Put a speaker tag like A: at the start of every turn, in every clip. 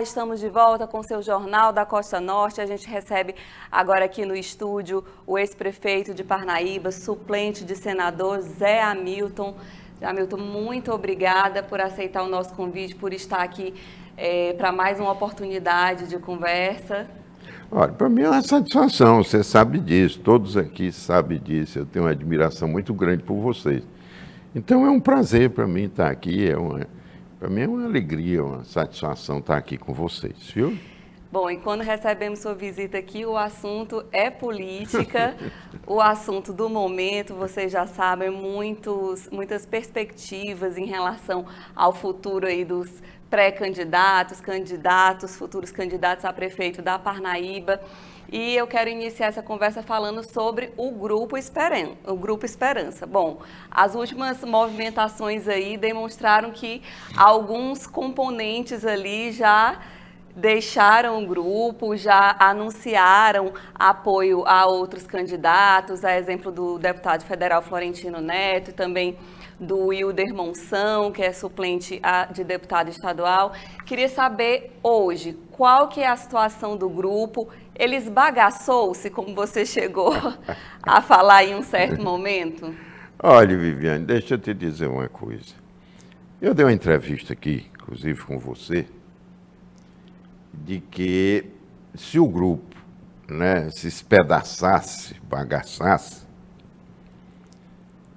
A: Estamos de volta com o seu Jornal da Costa Norte. A gente recebe agora aqui no estúdio o ex-prefeito de Parnaíba, suplente de senador, Zé Hamilton. Zé Hamilton, muito obrigada por aceitar o nosso convite, por estar aqui para mais uma oportunidade de conversa.
B: Olha, para mim é uma satisfação, você sabe disso, todos aqui sabem disso, eu tenho uma admiração muito grande por vocês. Então é um prazer para mim estar aqui, para mim é uma alegria, uma satisfação estar aqui com vocês, viu?
A: Bom, e quando recebemos sua visita aqui, o assunto é política, o assunto do momento, vocês já sabem, muitas perspectivas em relação ao futuro aí dos pré-candidatos, candidatos, futuros candidatos a prefeito da Parnaíba. E eu quero iniciar essa conversa falando sobre o Grupo Esperança. Bom, as últimas movimentações aí demonstraram que alguns componentes ali já deixaram o grupo, já anunciaram apoio a outros candidatos, a exemplo do deputado federal Florentino Neto e também do Wilder Monção, que é suplente de deputado estadual. Queria saber hoje, qual que é a situação do grupo? Ele esbagaçou-se, como você chegou a falar em um certo momento?
B: Olha, Viviane, deixa eu te dizer uma coisa. Eu dei uma entrevista aqui, inclusive com você, de que se o grupo, se espedaçasse, bagaçasse,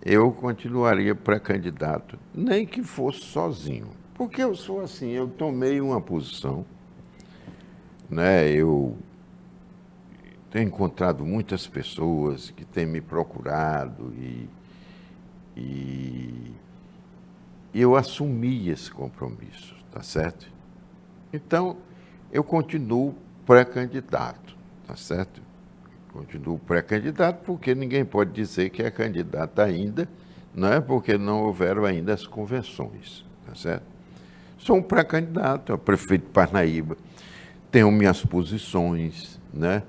B: eu continuaria pré-candidato, nem que fosse sozinho. Porque eu sou assim, eu tomei uma posição, eu tenho encontrado muitas pessoas que têm me procurado e eu assumi esse compromisso, tá certo? Então, eu continuo pré-candidato, tá certo? Continuo pré-candidato porque ninguém pode dizer que é candidato ainda, não é porque não houveram ainda as convenções, tá certo? Sou um pré-candidato a prefeito de Parnaíba, tenho minhas posições, né?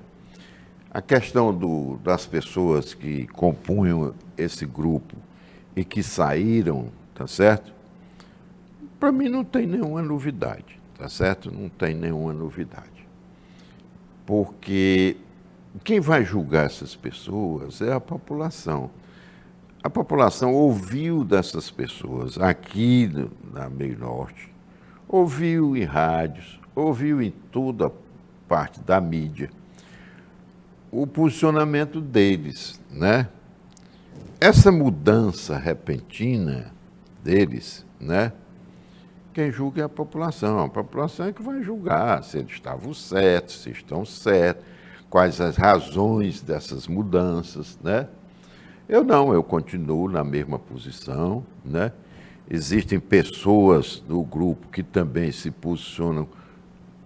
B: A questão das pessoas que compunham esse grupo e que saíram, tá certo? Para mim não tem nenhuma novidade, tá certo? Não tem nenhuma novidade. Porque quem vai julgar essas pessoas é a população. A população ouviu dessas pessoas aqui na Meio Norte, ouviu em rádios, ouviu em toda parte da mídia o posicionamento deles, né? Essa mudança repentina deles, né? Quem julga é a população é que vai julgar se eles estavam certos, se estão certos, quais as razões dessas mudanças, né? Eu continuo na mesma posição, né? Existem pessoas do grupo que também se posicionam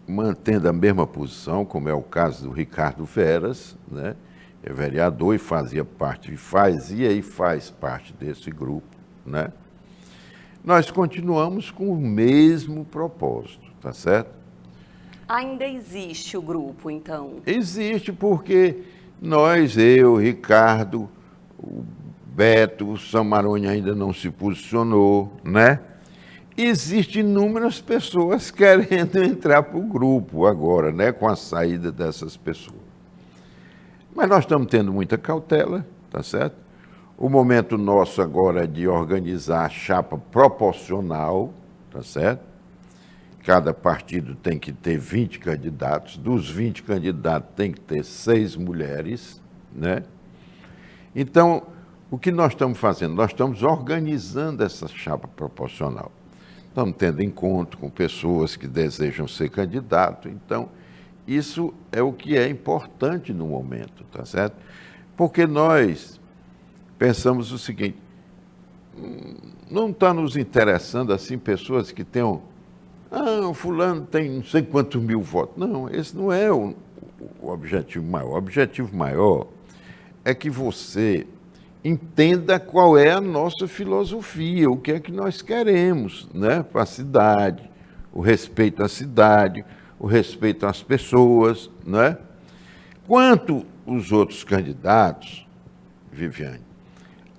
B: mantendo a mesma posição, como é o caso do Ricardo Veras, né? É vereador e fazia parte desse grupo, né? Nós continuamos com o mesmo propósito, tá certo?
A: Ainda existe o grupo, então?
B: Existe porque eu, Ricardo, o Beto, o Samarone ainda não se posicionou, né? Existem inúmeras pessoas querendo entrar para o grupo agora, né? Com a saída dessas pessoas. Mas nós estamos tendo muita cautela, tá certo? O momento nosso agora é de organizar a chapa proporcional, tá certo? Cada partido tem que ter 20 candidatos, dos 20 candidatos tem que ter 6 mulheres, né? Então, o que nós estamos fazendo? Nós estamos organizando essa chapa proporcional. Estamos tendo encontro com pessoas que desejam ser candidato, então, isso é o que é importante no momento, tá certo? Porque nós pensamos o seguinte, não está nos interessando assim pessoas que tenham, o fulano tem não sei quantos mil votos. Não, esse não é o objetivo maior. O objetivo maior é que você entenda qual é a nossa filosofia, o que é que nós queremos, né, para a cidade, o respeito à cidade, o respeito às pessoas, né? Quanto os outros candidatos, Viviane,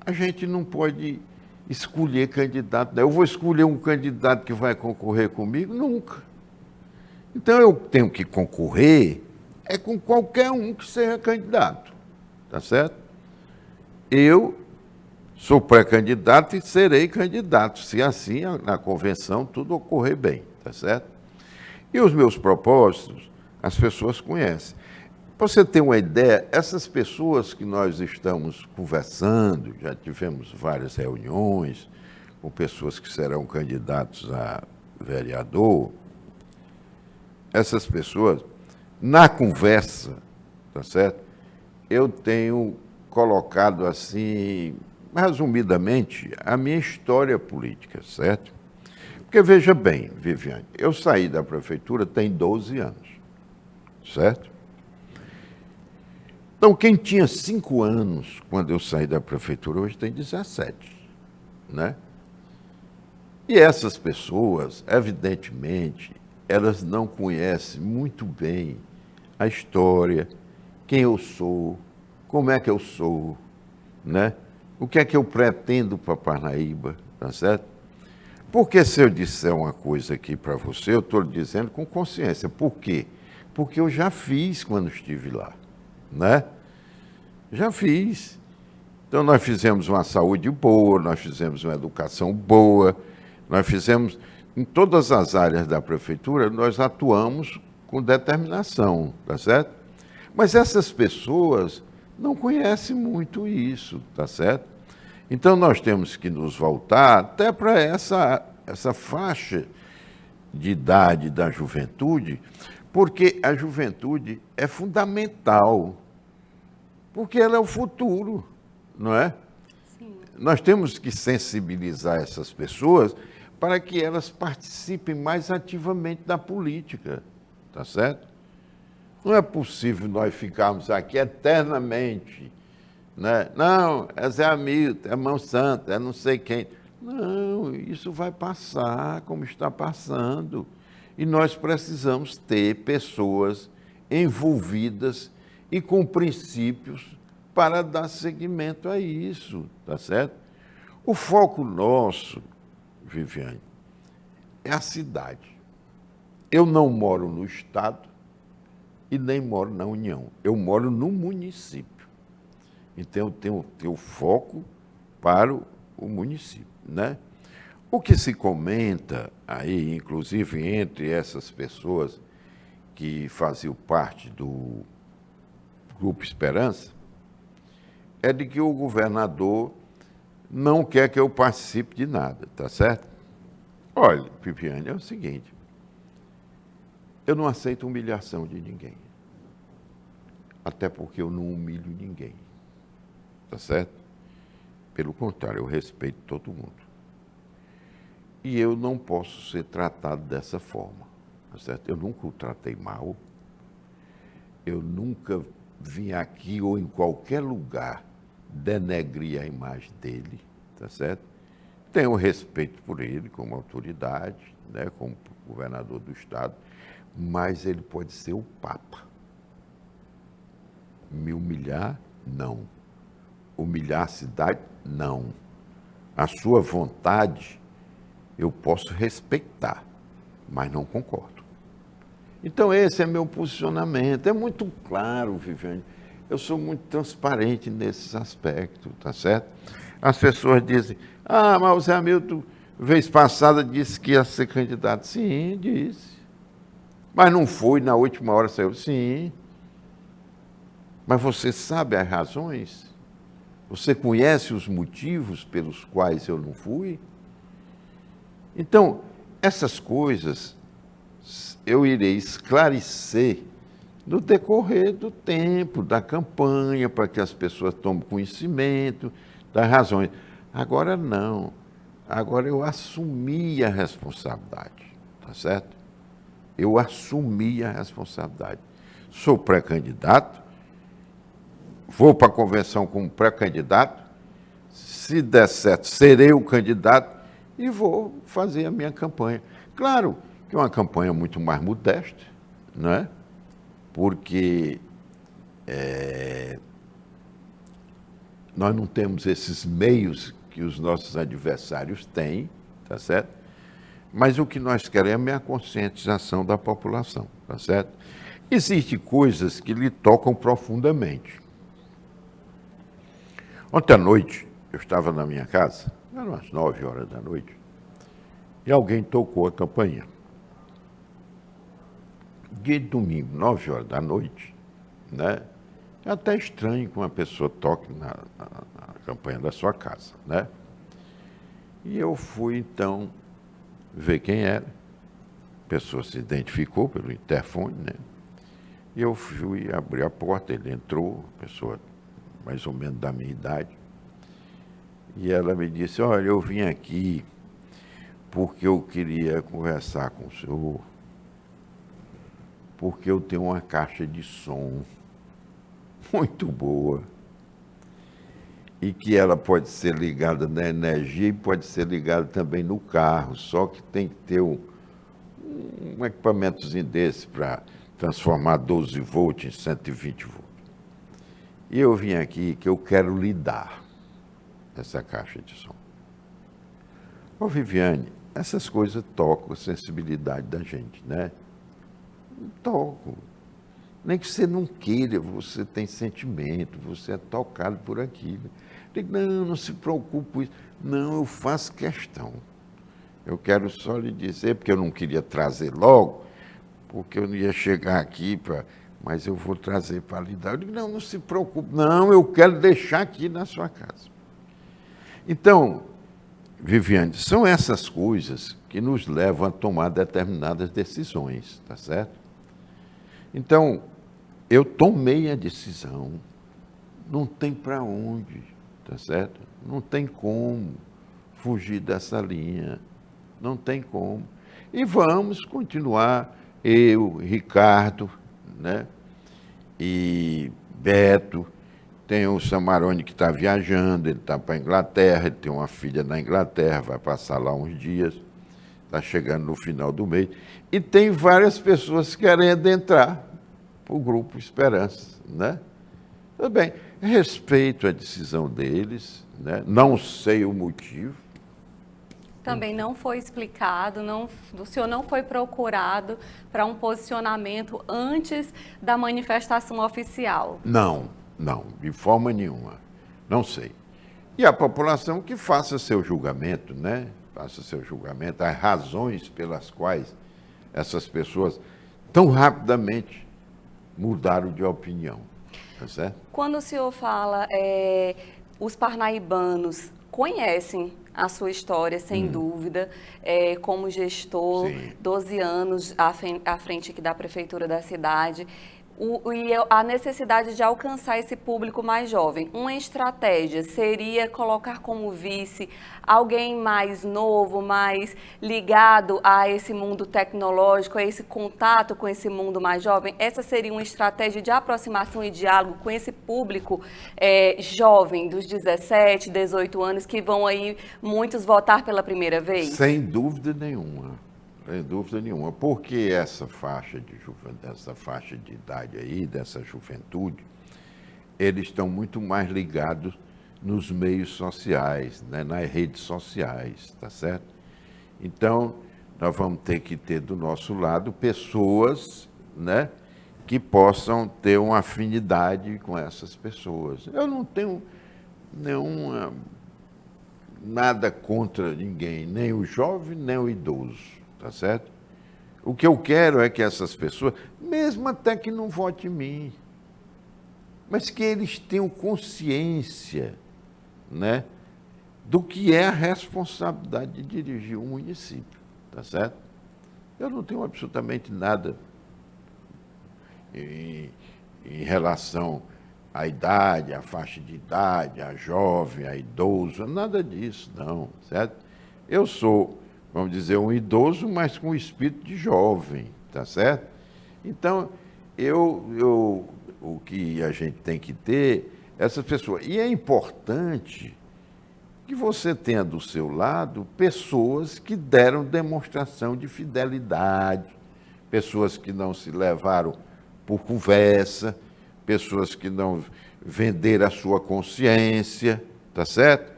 B: a gente não pode escolher candidato. Eu vou escolher um candidato que vai concorrer comigo? Nunca. Então eu tenho que concorrer com qualquer um que seja candidato, tá certo? Eu sou pré-candidato e serei candidato, se assim na convenção tudo ocorrer bem, tá certo? E os meus propósitos, as pessoas conhecem. Para você ter uma ideia, essas pessoas que nós estamos conversando, já tivemos várias reuniões com pessoas que serão candidatos a vereador, essas pessoas, na conversa, tá certo? Eu tenho colocado assim, resumidamente, a minha história política, certo? Porque veja bem, Viviane, eu saí da prefeitura tem 12 anos, certo? Então, quem tinha 5 anos quando eu saí da prefeitura, hoje tem 17, né? E essas pessoas, evidentemente, elas não conhecem muito bem a história, quem eu sou, como é que eu sou, né? O que é que eu pretendo para Parnaíba, tá certo? Porque se eu disser uma coisa aqui para você, eu estou dizendo com consciência. Por quê? Porque eu já fiz quando estive lá, né? Já fiz. Então nós fizemos uma saúde boa, nós fizemos uma educação boa, nós fizemos, em todas as áreas da prefeitura, nós atuamos com determinação, tá certo? Mas essas pessoas não conhecem muito isso, tá certo? Então nós temos que nos voltar até para essa faixa de idade da juventude, porque a juventude é fundamental, porque ela é o futuro, não é?
A: Sim.
B: Nós temos que sensibilizar essas pessoas para que elas participem mais ativamente da política, tá certo? Não é possível nós ficarmos aqui eternamente, né? Não, é Zé Hamilton, é Mão Santa, é não sei quem. Não, isso vai passar como está passando. E nós precisamos ter pessoas envolvidas e com princípios para dar seguimento a isso, tá certo? O foco nosso, Viviane, é a cidade. Eu não moro no Estado e nem moro na União. Eu moro no município. Então, eu tenho que ter o foco para o município, né? O que se comenta aí, inclusive entre essas pessoas que faziam parte do Grupo Esperança, é de que o governador não quer que eu participe de nada, tá certo? Olha, Viviane, é o seguinte, eu não aceito humilhação de ninguém, até porque eu não humilho ninguém, tá certo? Pelo contrário, eu respeito todo mundo. E eu não posso ser tratado dessa forma, tá certo? Eu nunca o tratei mal, eu nunca vim aqui ou em qualquer lugar denegrir a imagem dele, tá certo? Tenho respeito por ele como autoridade, né, como governador do Estado, mas ele pode ser o Papa. Me humilhar, não. Humilhar a cidade, não. A sua vontade eu posso respeitar, mas não concordo. Então esse é meu posicionamento. É muito claro, Viviane. Eu sou muito transparente nesses aspectos, tá certo? As pessoas dizem, mas o Zé Hamilton, vez passada, disse que ia ser candidato. Sim, disse. Mas não foi, na última hora saiu. Sim. Mas você sabe as razões? Você conhece os motivos pelos quais eu não fui? Então, essas coisas eu irei esclarecer no decorrer do tempo, da campanha, para que as pessoas tomem conhecimento das razões. Agora não. Agora eu assumi a responsabilidade, tá certo? Eu assumi a responsabilidade. Sou pré-candidato, vou para a convenção como pré-candidato, se der certo, serei o candidato e vou fazer a minha campanha. Claro que é uma campanha muito mais modesta, não é? Porque nós não temos esses meios que os nossos adversários têm, tá certo? Mas o que nós queremos é a conscientização da população, tá certo? Existem coisas que lhe tocam profundamente. Ontem à noite, eu estava na minha casa, eram umas 9 horas da noite, e alguém tocou a campainha. Dia de domingo, 9 horas da noite, né? É até estranho que uma pessoa toque na campainha da sua casa, né? E eu fui, então, ver quem era. A pessoa se identificou pelo interfone, né? E eu fui abrir a porta, ele entrou, pessoa mais ou menos da minha idade. E ela me disse, olha, eu vim aqui porque eu queria conversar com o senhor, porque eu tenho uma caixa de som muito boa e que ela pode ser ligada na energia e pode ser ligada também no carro, só que tem que ter um equipamentozinho desse para transformar 12 volts em 120 volts. E eu vim aqui que eu quero lhe dar essa caixa de som. Ô Viviane, essas coisas tocam a sensibilidade da gente, né? Tocam. Nem que você não queira, você tem sentimento, você é tocado por aquilo. Eu digo, não, não se preocupe com isso. Não, eu faço questão. Eu quero só lhe dizer, porque eu não queria trazer logo, porque eu não ia chegar aqui para... Mas eu vou trazer para lhe dar. Eu digo, não, não se preocupe. Não, eu quero deixar aqui na sua casa. Então, Viviane, são essas coisas que nos levam a tomar determinadas decisões, tá certo? Então, eu tomei a decisão, não tem para onde, tá certo? Não tem como fugir dessa linha, não tem como. E vamos continuar, eu, Ricardo, né? E Beto, tem o Samarone que está viajando, ele está para a Inglaterra, ele tem uma filha na Inglaterra, vai passar lá uns dias, está chegando no final do mês. E tem várias pessoas querendo entrar para o Grupo Esperança, né? Tudo bem, respeito a decisão deles, né? Não sei o motivo.
A: Também não foi explicado, o senhor não foi procurado para um posicionamento antes da manifestação oficial?
B: Não, de forma nenhuma. Não sei. E a população que faça seu julgamento, né? Faça seu julgamento, as razões pelas quais essas pessoas tão rapidamente mudaram de opinião. Tá certo?
A: Quando o senhor fala, os parnaibanos conhecem a sua história, sem dúvida, como gestor,
B: Sim.
A: 12 anos à frente aqui da prefeitura da cidade, e a necessidade de alcançar esse público mais jovem. Uma estratégia seria colocar como vice alguém mais novo, mais ligado a esse mundo tecnológico, a esse contato com esse mundo mais jovem? Essa seria uma estratégia de aproximação e diálogo com esse público jovem, dos 17, 18 anos, que vão aí muitos votar pela primeira vez?
B: Sem dúvida nenhuma. Sem dúvida nenhuma, porque essa faixa de idade aí, dessa juventude, eles estão muito mais ligados nos meios sociais, né, nas redes sociais, tá certo? Então, nós vamos ter que ter do nosso lado pessoas, né, que possam ter uma afinidade com essas pessoas. Eu não tenho nada contra ninguém, nem o jovem, nem o idoso. Tá certo? O que eu quero é que essas pessoas, mesmo até que não votem em mim, mas que eles tenham consciência, né, do que é a responsabilidade de dirigir um município, tá certo? Eu não tenho absolutamente nada em relação à idade, à faixa de idade, a jovem, a idoso, nada disso, não, certo? Eu sou, vamos dizer, um idoso, mas com espírito de jovem, tá certo? Então, o que a gente tem que ter, essas pessoas. E é importante que você tenha do seu lado pessoas que deram demonstração de fidelidade, pessoas que não se levaram por conversa, pessoas que não venderam a sua consciência, tá certo?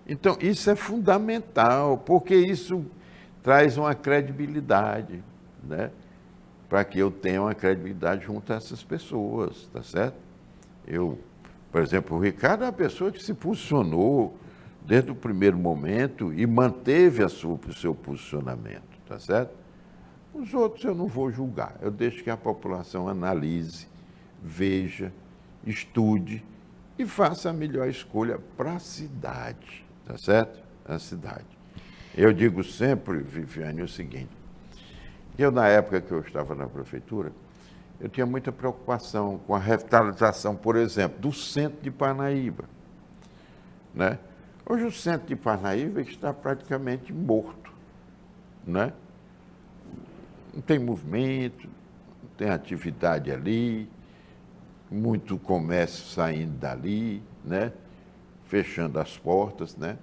B: Então, isso é fundamental, porque isso traz uma credibilidade, né? Para que eu tenha uma credibilidade junto a essas pessoas, tá certo? Por exemplo, o Ricardo é uma pessoa que se posicionou desde o primeiro momento e manteve o seu posicionamento, tá certo? Os outros eu não vou julgar, eu deixo que a população analise, veja, estude e faça a melhor escolha para a cidade, tá certo? A cidade. Eu digo sempre, Viviane, o seguinte, eu na época que eu estava na prefeitura, eu tinha muita preocupação com a revitalização, por exemplo, do centro de Parnaíba, né? Hoje o centro de Parnaíba está praticamente morto, né? Não tem movimento, não tem atividade ali, muito comércio saindo dali, né? Fechando as portas, né?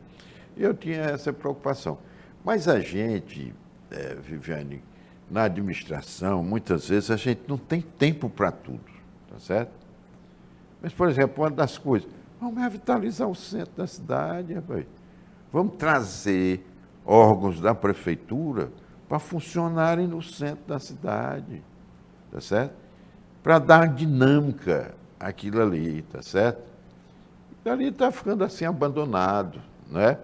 B: E eu tinha essa preocupação. Mas a gente, Viviane, na administração, muitas vezes a gente não tem tempo para tudo, tá certo? Mas, por exemplo, uma das coisas, vamos revitalizar o centro da cidade, rapaz. Vamos trazer órgãos da prefeitura para funcionarem no centro da cidade, tá certo? Para dar dinâmica àquilo ali, tá certo? E ali está ficando assim abandonado, né?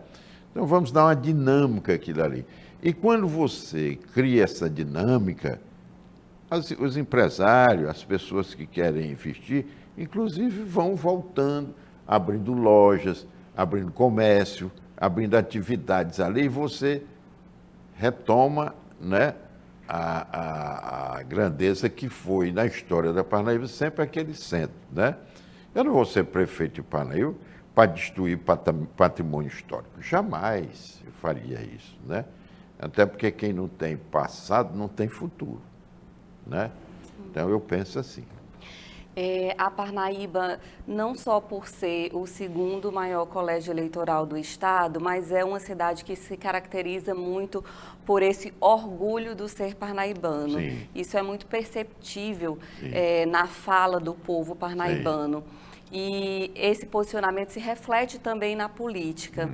B: Então vamos dar uma dinâmica àquilo ali. E quando você cria essa dinâmica, os empresários, as pessoas que querem investir, inclusive vão voltando, abrindo lojas, abrindo comércio, abrindo atividades ali, e você retoma, né, a grandeza que foi na história da Parnaíba, sempre aquele centro, né? Eu não vou ser prefeito de Parnaíba para destruir patrimônio histórico. Jamais eu faria isso, né? Até porque quem não tem passado não tem futuro, né? Então eu penso assim.
A: A Parnaíba, não só por ser o segundo maior colégio eleitoral do estado, mas é uma cidade que se caracteriza muito por esse orgulho do ser parnaibano.
B: Sim.
A: Isso é muito perceptível na fala do povo parnaibano. Sim. E esse posicionamento se reflete também na política.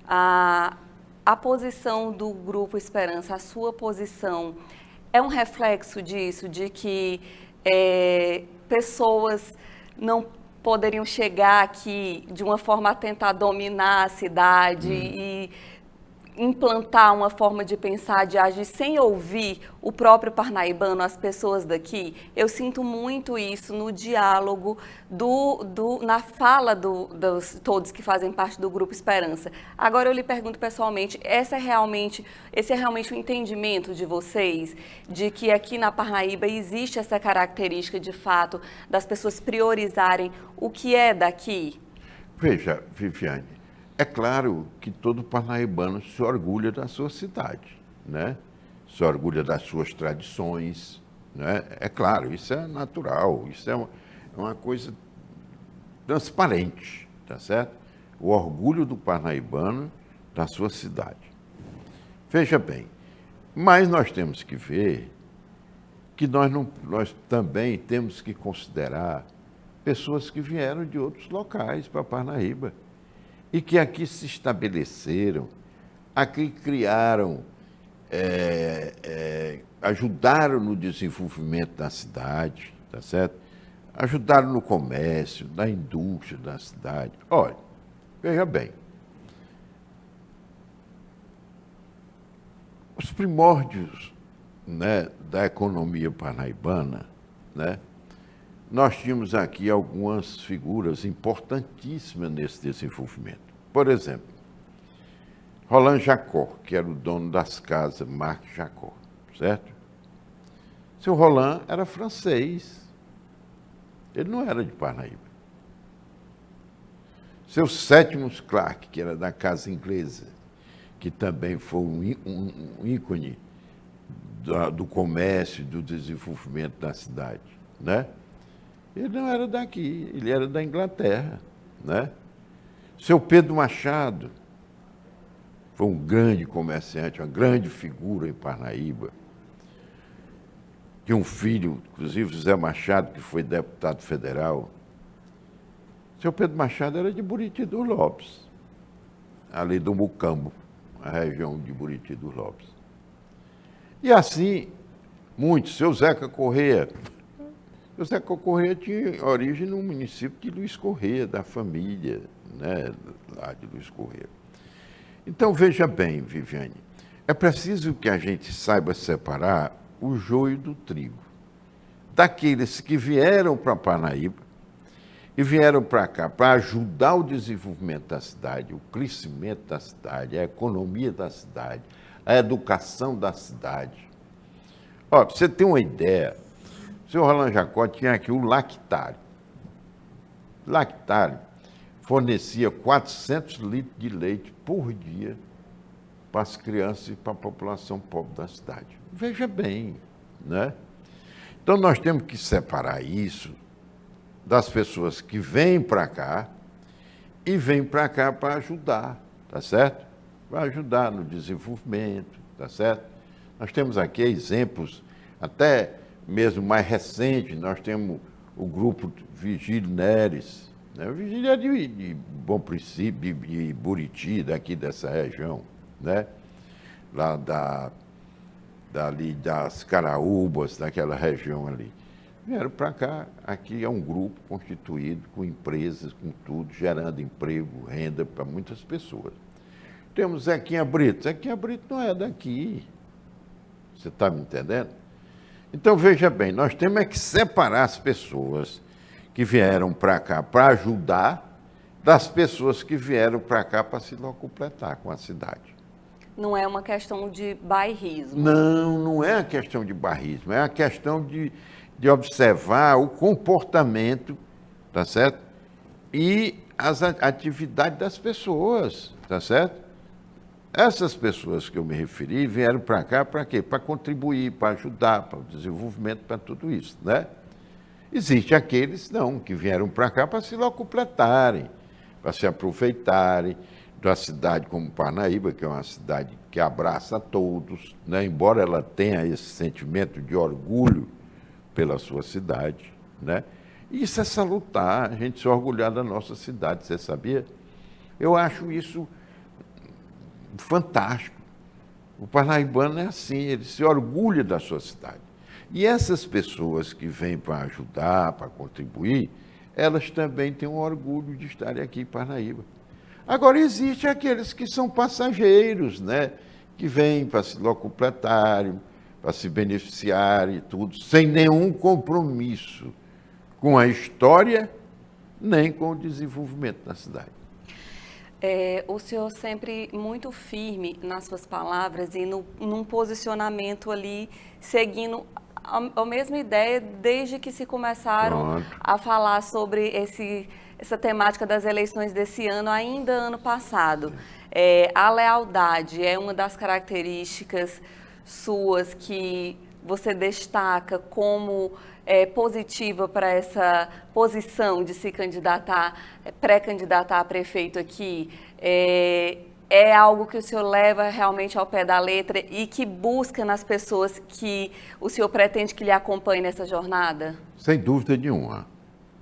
A: A posição do Grupo Esperança, a sua posição, é um reflexo disso, de que pessoas não poderiam chegar aqui de uma forma a tentar dominar a cidade e implantar uma forma de pensar, de agir, sem ouvir o próprio parnaibano, as pessoas daqui? Eu sinto muito isso no diálogo, na fala dos todos que fazem parte do Grupo Esperança. Agora eu lhe pergunto pessoalmente, esse é realmente o entendimento de vocês, de que aqui na Parnaíba existe essa característica, de fato, das pessoas priorizarem o que é daqui?
B: Veja, Viviane, é claro que todo parnaibano se orgulha da sua cidade, né? Se orgulha das suas tradições, né? É claro, isso é natural, isso é uma coisa transparente, tá certo? O orgulho do parnaibano da sua cidade. Veja bem, mas nós temos que ver que nós também temos que considerar pessoas que vieram de outros locais para Parnaíba e que aqui se estabeleceram, aqui criaram, ajudaram no desenvolvimento da cidade, tá certo? Ajudaram no comércio, na indústria da cidade. Olha, veja bem, os primórdios, né, da economia parnaibana, né, nós tínhamos aqui algumas figuras importantíssimas nesse desenvolvimento. Por exemplo, Roland Jacó, que era o dono das casas Marc Jacó, certo? Seu Roland era francês, ele não era de Parnaíba. Seu Sétimos Clark, que era da casa inglesa, que também foi um ícone do comércio e do desenvolvimento da cidade, né? Ele não era daqui, ele era da Inglaterra, né? Seu Pedro Machado foi um grande comerciante, uma grande figura em Parnaíba. Tinha um filho, inclusive José Machado, que foi deputado federal. Seu Pedro Machado era de Buriti dos Lopes, ali do Mucambo, a região de Buriti dos Lopes. E assim, muitos. Seu Zeca Correia. O Zeca Correia tinha origem no município de Luiz Correia, da família, né, lá de Luiz Correia. Então, veja bem, Viviane, é preciso que a gente saiba separar o joio do trigo. Daqueles que vieram para Parnaíba e vieram para cá para ajudar o desenvolvimento da cidade, o crescimento da cidade, a economia da cidade, a educação da cidade. Ó, pra você ter uma ideia, o senhor Roland Jacó tinha aqui o lactário. O lactário fornecia 400 litros de leite por dia para as crianças e para a população pobre da cidade. Veja bem, né? Então nós temos que separar isso das pessoas que vêm para cá e vêm para cá para ajudar, tá certo? Para ajudar no desenvolvimento, tá certo? Nós temos aqui exemplos, até mesmo mais recentes, nós temos o grupo Vigílio Neres, né? O Vigílio é de Bom Princípio, de Buriti, daqui dessa região, né? Lá dali das Caraúbas, daquela região ali. Vieram para cá, aqui é um grupo constituído com empresas, com tudo, gerando emprego, renda para muitas pessoas. Temos Zequinha Brito. Zequinha Brito não é daqui. Você está me entendendo? Então, veja bem, nós temos é que separar as pessoas que vieram para cá para ajudar das pessoas que vieram para cá para se locupletar com a cidade.
A: Não é uma questão de bairrismo.
B: Não, não é a questão de bairrismo, é a questão de observar o comportamento, tá certo? E as atividades das pessoas, tá certo? Essas pessoas que eu me referi vieram para cá para quê? Para contribuir, para ajudar, para o desenvolvimento, para tudo isso, né? Existem aqueles, não, que vieram para cá para se locupletarem, para se aproveitarem da cidade como Parnaíba, que é uma cidade que abraça a todos, né? Embora ela tenha esse sentimento de orgulho pela sua cidade, né? E isso é salutar, a gente se orgulhar da nossa cidade, você sabia? Eu acho isso fantástico. O parnaibano é assim, ele se orgulha da sua cidade. E essas pessoas que vêm para ajudar, para contribuir, elas também têm um orgulho de estarem aqui em Parnaíba. Agora, existem aqueles que são passageiros, né? Que vêm para se locupletarem, para se beneficiarem e tudo, sem nenhum compromisso com a história, nem com o desenvolvimento da cidade.
A: O senhor sempre muito firme nas suas palavras e num posicionamento ali, seguindo a mesma ideia desde que se começaram a falar sobre essa temática das eleições desse ano, ainda ano passado. A lealdade é uma das características suas que você destaca como positiva para essa posição de se candidatar, pré-candidatar a prefeito aqui? É algo que o senhor leva realmente ao pé da letra e que busca nas pessoas que o senhor pretende que lhe acompanhem nessa jornada?
B: Sem dúvida nenhuma.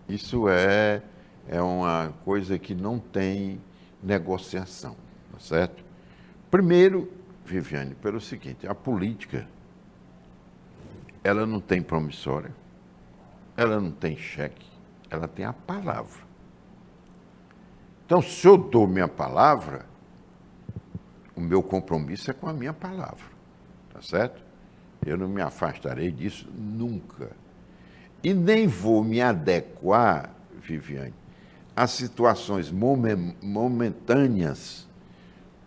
B: Isso é uma coisa que não tem negociação, tá certo? Primeiro, Viviane, pelo seguinte, a política, ela não tem promissória, ela não tem cheque, ela tem a palavra. Então, se eu dou minha palavra, o meu compromisso é com a minha palavra, tá certo? Eu não me afastarei disso nunca. E nem vou me adequar, Viviane, a situações momentâneas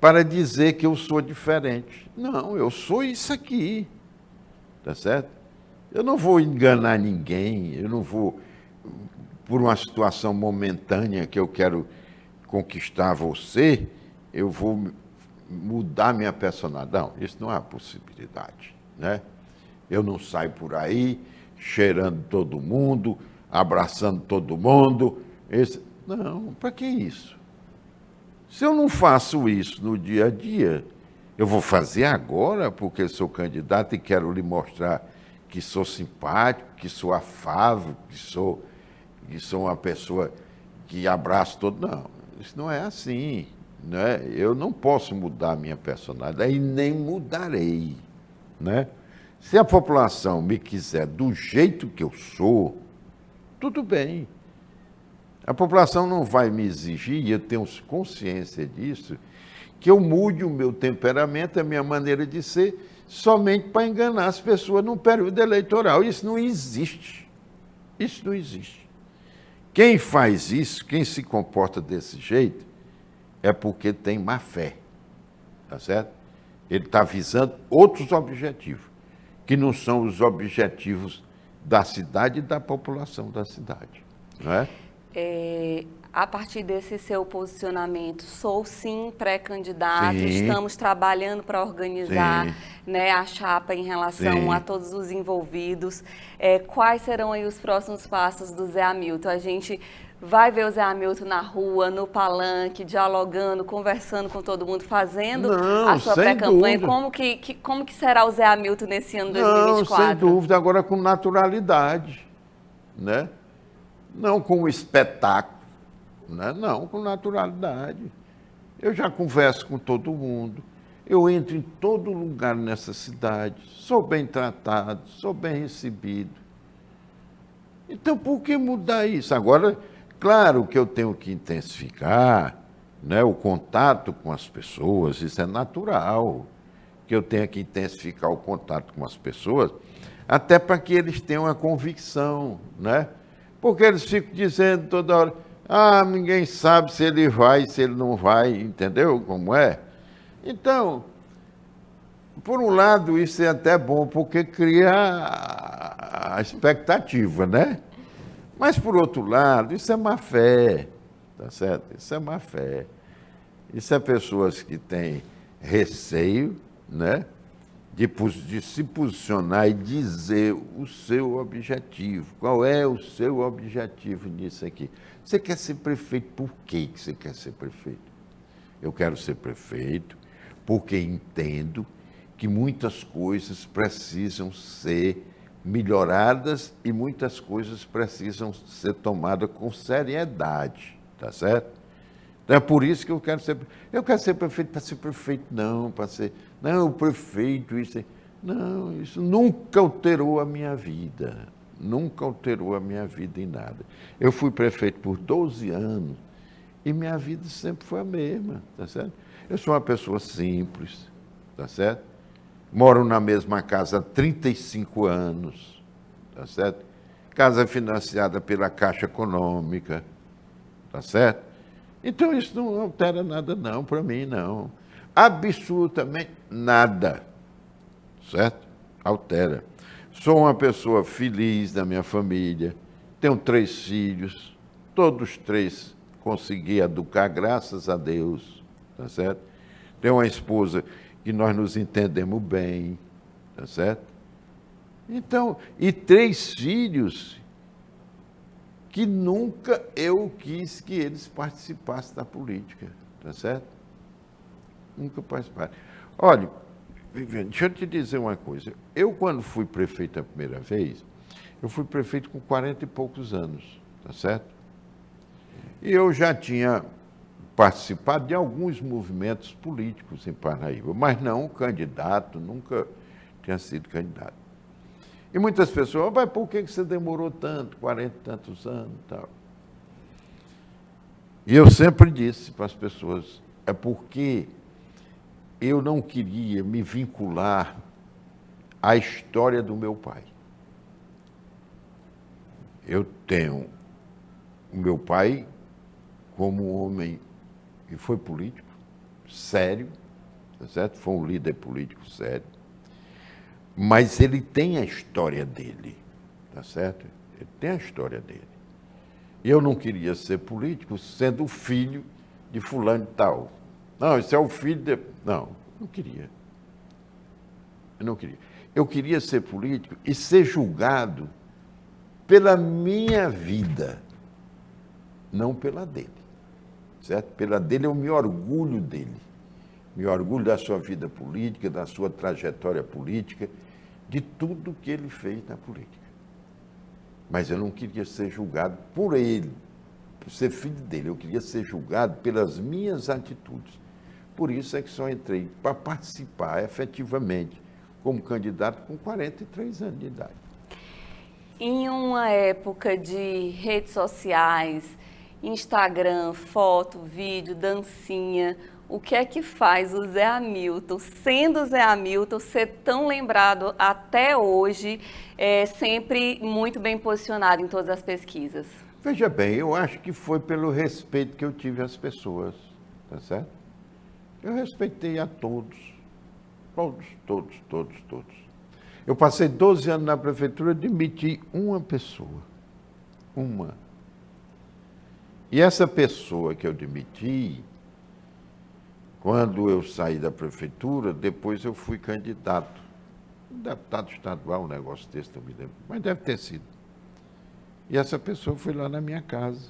B: para dizer que eu sou diferente. Não, eu sou isso aqui, tá certo? Eu não vou enganar ninguém, eu não vou, por uma situação momentânea que eu quero conquistar você, eu vou mudar minha personalidade. Não, isso não é possibilidade, né? Eu não saio por aí cheirando todo mundo, abraçando todo mundo. Não, para que isso? Se eu não faço isso no dia a dia, eu vou fazer agora porque sou candidato e quero lhe mostrar que sou simpático, que sou afável, que sou uma pessoa que abraço todo. Não, isso não é assim, né? Eu não posso mudar a minha personalidade e nem mudarei, né? Se a população me quiser do jeito que eu sou, tudo bem. A população não vai me exigir, e eu tenho consciência disso, que eu mude o meu temperamento, a minha maneira de ser, somente para enganar as pessoas num período eleitoral. Isso não existe. Isso não existe. Quem faz isso, quem se comporta desse jeito, é porque tem má fé. Tá certo? Ele está visando outros objetivos, que não são os objetivos da cidade e da população da cidade. Não é?
A: A partir desse seu posicionamento, sou sim pré-candidato,
B: Sim.
A: estamos trabalhando para organizar,
B: Sim.
A: né, a chapa em relação
B: Sim.
A: a todos os envolvidos. Quais serão aí os próximos passos do Zé Hamilton? A gente vai ver o Zé Hamilton na rua, no palanque, dialogando, conversando com todo mundo, fazendo a sua pré-campanha. Como que será o Zé Hamilton nesse ano 2024?
B: Não, sem dúvida, agora com naturalidade, né? Não com espetáculo, né? Não, com naturalidade. Eu já converso com todo mundo, eu entro em todo lugar nessa cidade, sou bem tratado, sou bem recebido. Então, por que mudar isso? Agora, claro que eu tenho que intensificar, né, o contato com as pessoas, isso é natural, que eu tenha que intensificar o contato com as pessoas, até para que eles tenham a convicção, né? Porque eles ficam dizendo toda hora, ninguém sabe se ele vai, se ele não vai, entendeu como é? Então, por um lado, isso é até bom, porque cria a expectativa, né? Mas, por outro lado, isso é má fé, tá certo? Isso é má fé. Isso é pessoas que têm receio, né? De se posicionar e dizer o seu objetivo. Qual é o seu objetivo nisso aqui? Você quer ser prefeito, por que você quer ser prefeito? Eu quero ser prefeito porque entendo que muitas coisas precisam ser melhoradas e muitas coisas precisam ser tomadas com seriedade, tá certo? Então é por isso que eu quero ser prefeito para ser prefeito, não, para ser... Não, o prefeito, isso... Não, isso nunca alterou a minha vida. Nunca alterou a minha vida em nada. Eu fui prefeito por 12 anos e minha vida sempre foi a mesma, tá certo? Eu sou uma pessoa simples, tá certo? Moro na mesma casa há 35 anos, tá certo? Casa financiada pela Caixa Econômica, tá certo? Então isso não altera nada não, para mim não. Absolutamente nada, certo? Altera. Sou uma pessoa feliz da minha família, tenho 3 filhos, todos 3 consegui educar, graças a Deus, tá certo? Tenho uma esposa que nós nos entendemos bem, tá certo? Então, e 3 filhos que nunca eu quis que eles participassem da política, tá certo? Nunca participaram. Olha, Viviane, deixa eu te dizer uma coisa. Eu, quando fui prefeito a primeira vez, eu fui prefeito com 40 e poucos anos, tá certo? E eu já tinha participado de alguns movimentos políticos em Parnaíba, mas não candidato, nunca tinha sido candidato. E muitas pessoas, mas por que você demorou tanto, 40 e tantos anos e tal? E eu sempre disse para as pessoas, é porque eu não queria me vincular à história do meu pai. Eu tenho o meu pai como um homem que foi político, sério, tá certo? Foi um líder político sério, mas ele tem a história dele, tá certo? Ele tem a história dele. Eu não queria ser político sendo filho de fulano e tal. Não, esse é o filho de... Não queria. Eu não queria. Eu queria ser político e ser julgado pela minha vida, não pela dele. Certo? Pela dele eu me orgulho dele. Me orgulho da sua vida política, da sua trajetória política, de tudo que ele fez na política. Mas eu não queria ser julgado por ele, por ser filho dele. Eu queria ser julgado pelas minhas atitudes. Por isso é que só entrei para participar efetivamente como candidato com 43 anos de idade.
A: Em uma época de redes sociais, Instagram, foto, vídeo, dancinha, o que é que faz o Zé Hamilton, sendo Zé Hamilton, ser tão lembrado até hoje, sempre muito bem posicionado em todas as pesquisas?
B: Veja bem, eu acho que foi pelo respeito que eu tive às pessoas, tá certo? Eu respeitei a todos, todos. Eu passei 12 anos na prefeitura, demiti uma pessoa, uma. E essa pessoa que eu demiti, quando eu saí da prefeitura, depois eu fui candidato. Um deputado estadual, um negócio desse, não me lembro, mas deve ter sido. E essa pessoa foi lá na minha casa.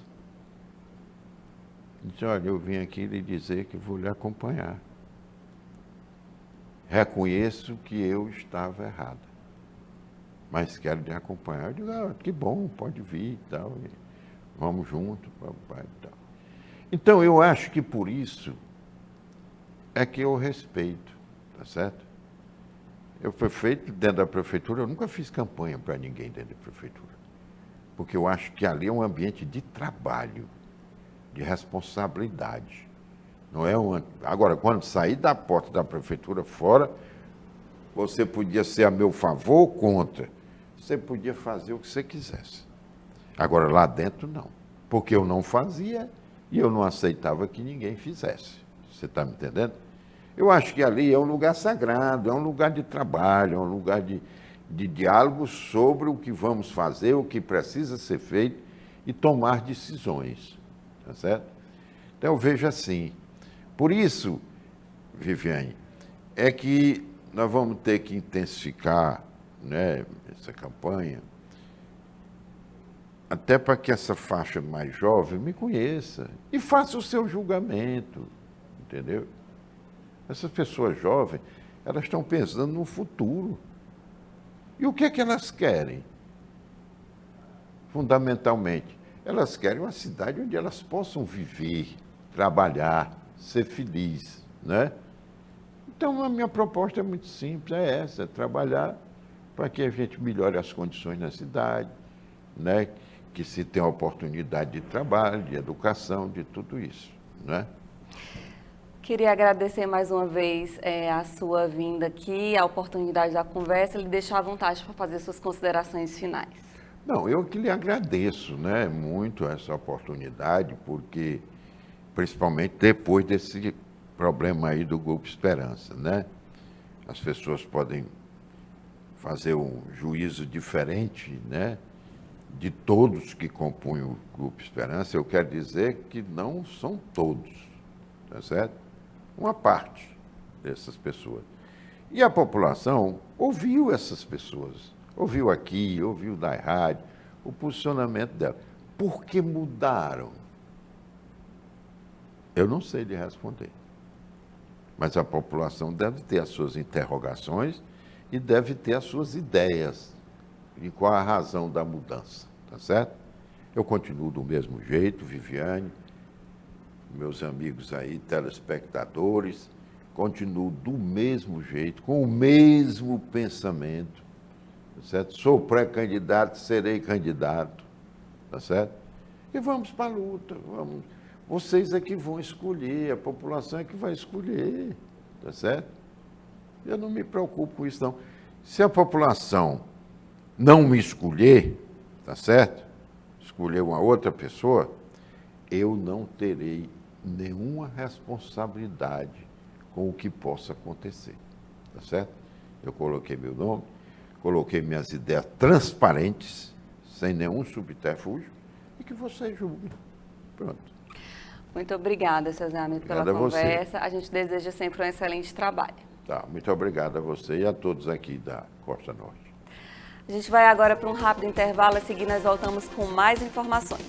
B: Disse, olha, eu vim aqui lhe dizer que vou lhe acompanhar. Reconheço que eu estava errado, mas quero lhe acompanhar. Eu digo, que bom, pode vir e tal. Vamos junto, papai e tal. Então, eu acho que por isso é que eu respeito, tá certo? Eu fui feito dentro da prefeitura, eu nunca fiz campanha para ninguém dentro da prefeitura, porque eu acho que ali é um ambiente de trabalho, de responsabilidade. Não é um... Agora, quando sair da porta da prefeitura fora, você podia ser a meu favor ou contra. Você podia fazer o que você quisesse. Agora, lá dentro, não. Porque eu não fazia e eu não aceitava que ninguém fizesse. Você está me entendendo? Eu acho que ali é um lugar sagrado, é um lugar de trabalho, é um lugar de diálogo sobre o que vamos fazer, o que precisa ser feito e tomar decisões. Tá certo? Então, eu vejo assim. Por isso, Viviane, é que nós vamos ter que intensificar, né, essa campanha, até para que essa faixa mais jovem me conheça e faça o seu julgamento, entendeu? Essas pessoas jovens, elas estão pensando no futuro. E o que é que elas querem? Fundamentalmente, elas querem uma cidade onde elas possam viver, trabalhar, ser feliz, né? Então, a minha proposta é muito simples, é essa, é trabalhar para que a gente melhore as condições na cidade, né? Que se tenha oportunidade de trabalho, de educação, de tudo isso, né?
A: Queria agradecer mais uma vez a sua vinda aqui, a oportunidade da conversa, lhe deixar à vontade para fazer suas considerações finais.
B: Não, eu que lhe agradeço, né, muito essa oportunidade, porque, principalmente depois desse problema aí do Grupo Esperança, né? As pessoas podem fazer um juízo diferente, né, de todos que compõem o Grupo Esperança. Eu quero dizer que não são todos, tá certo? Uma parte dessas pessoas. E a população ouviu essas pessoas, ouviu aqui, ouviu da rádio, o posicionamento dela. Por que mudaram? Eu não sei lhe responder. Mas a população deve ter as suas interrogações e deve ter as suas ideias de qual a razão da mudança, tá certo? Eu continuo do mesmo jeito, Viviane, meus amigos aí, telespectadores, continuo do mesmo jeito, com o mesmo pensamento, tá certo? Sou pré-candidato, serei candidato, tá certo? E vamos para a luta, vamos. Vocês é que vão escolher, a população é que vai escolher, tá certo? Eu não me preocupo com isso, não. Se a população não me escolher, tá certo? Escolher uma outra pessoa, eu não terei nenhuma responsabilidade com o que possa acontecer, tá certo? Eu coloquei meu nome, coloquei minhas ideias transparentes, sem nenhum subterfúgio, e que vocês julguem. Pronto.
A: Muito obrigada, seu Zé Hamilton, pela conversa. A gente deseja sempre um excelente trabalho.
B: Tá, muito obrigado a você e a todos aqui da Costa Norte.
A: A gente vai agora para um rápido intervalo, a seguir nós voltamos com mais informações.